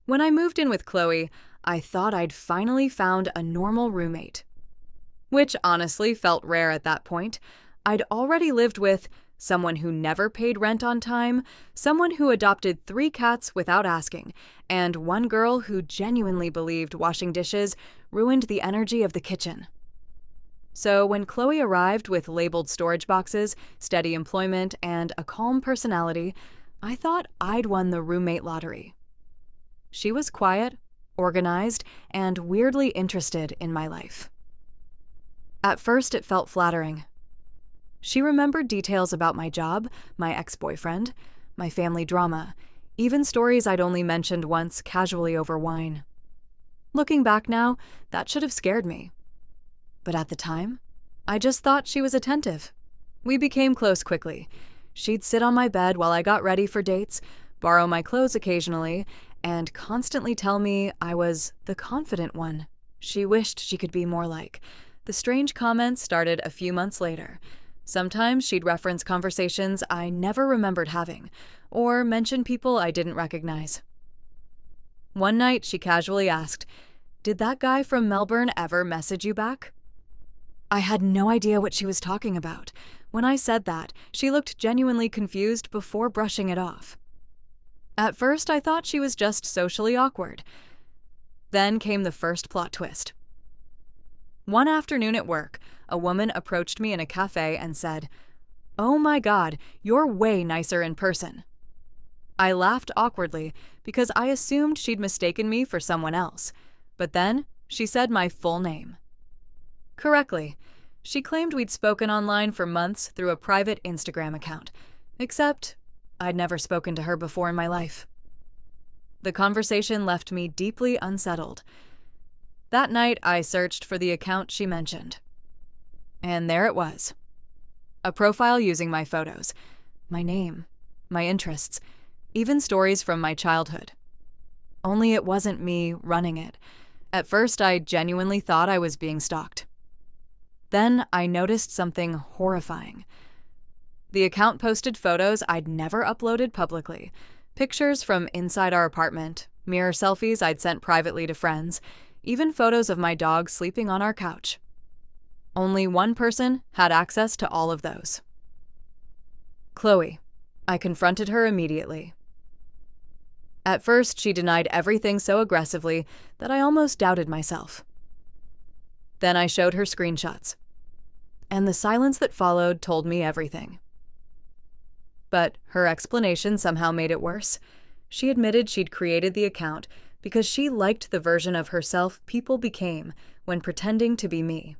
When I moved in with Chloe, I thought I'd finally found a normal roommate, which honestly felt rare at that point. I'd already lived with someone who never paid rent on time, someone who adopted 3 cats without asking, and one girl who genuinely believed washing dishes ruined the energy of the kitchen. So when Chloe arrived with labeled storage boxes, steady employment, and a calm personality, I thought I'd won the roommate lottery. She was quiet, organized, and weirdly interested in my life. At first, it felt flattering. She remembered details about my job, my ex-boyfriend, my family drama, even stories I'd only mentioned once casually over wine. Looking back now, that should have scared me. But at the time, I just thought she was attentive. We became close quickly. She'd sit on my bed while I got ready for dates, borrow my clothes occasionally, and constantly tell me I was the confident one she wished she could be more like. The strange comments started a few months later. Sometimes she'd reference conversations I never remembered having, or mention people I didn't recognize. One night, she casually asked, "Did that guy from Melbourne ever message you back?" I had no idea what she was talking about. When I said that, she looked genuinely confused before brushing it off. At first, I thought she was just socially awkward. Then came the first plot twist. One afternoon at work, a woman approached me in a cafe and said, "Oh my God, you're way nicer in person." I laughed awkwardly because I assumed she'd mistaken me for someone else. But then she said my full name. Correctly. She claimed we'd spoken online for months through a private Instagram account, except I'd never spoken to her before in my life. The conversation left me deeply unsettled. That night, I searched for the account she mentioned. And there it was. A profile using my photos, my name, my interests, even stories from my childhood. Only it wasn't me running it. At first, I genuinely thought I was being stalked. Then I noticed something horrifying. The account posted photos I'd never uploaded publicly, pictures from inside our apartment, mirror selfies I'd sent privately to friends, even photos of my dog sleeping on our couch. Only one person had access to all of those. Chloe. I confronted her immediately. At first, she denied everything so aggressively that I almost doubted myself. Then I showed her screenshots. And the silence that followed told me everything. But her explanation somehow made it worse. She admitted she'd created the account because she liked the version of herself people became when pretending to be me.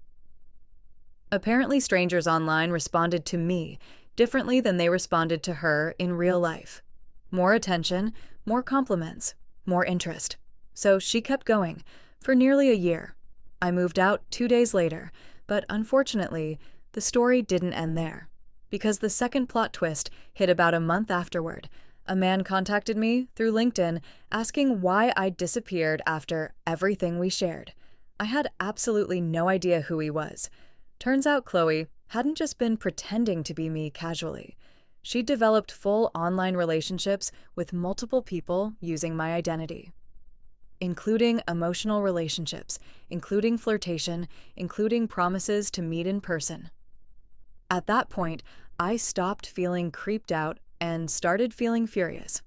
Apparently, strangers online responded to me differently than they responded to her in real life. More attention, more compliments, more interest. So she kept going for nearly a year. I moved out 2 days later, but unfortunately, the story didn't end there. Because the second plot twist hit about a month afterward. A man contacted me through LinkedIn asking why I'd disappeared after everything we shared. I had absolutely no idea who he was. Turns out Chloe hadn't just been pretending to be me casually. She'd developed full online relationships with multiple people using my identity, including emotional relationships, including flirtation, including promises to meet in person. At that point, I stopped feeling creeped out and started feeling furious.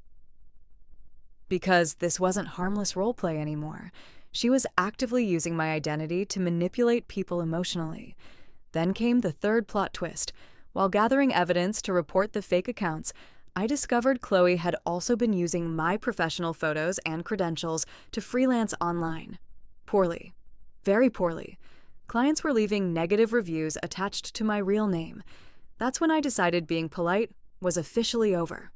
Because this wasn't harmless roleplay anymore. She was actively using my identity to manipulate people emotionally. Then came the third plot twist. While gathering evidence to report the fake accounts, I discovered Chloe had also been using my professional photos and credentials to freelance online. Poorly. Very poorly. Clients were leaving negative reviews attached to my real name. That's when I decided being polite was officially over.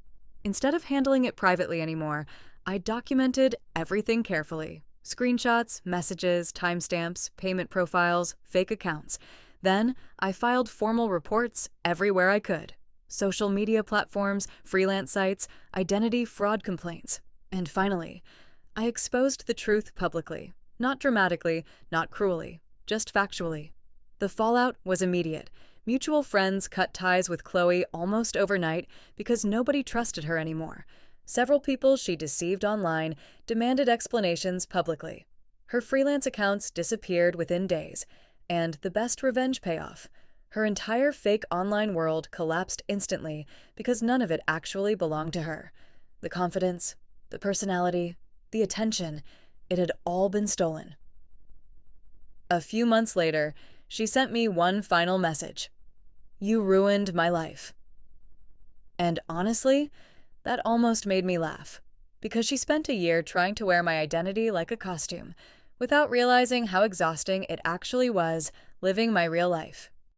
Instead of handling it privately anymore, I documented everything carefully. Screenshots, messages, timestamps, payment profiles, fake accounts. Then I filed formal reports everywhere I could. Social media platforms, freelance sites, identity fraud complaints. And finally, I exposed the truth publicly. Not dramatically, not cruelly, just factually. The fallout was immediate. Mutual friends cut ties with Chloe almost overnight because nobody trusted her anymore. Several people she deceived online demanded explanations publicly. Her freelance accounts disappeared within days, and the best revenge payoff: her entire fake online world collapsed instantly because none of it actually belonged to her. The confidence, the personality, the attention, it had all been stolen. A few months later, she sent me one final message: "You ruined my life." And honestly, that almost made me laugh, because she spent a year trying to wear my identity like a costume, without realizing how exhausting it actually was living my real life.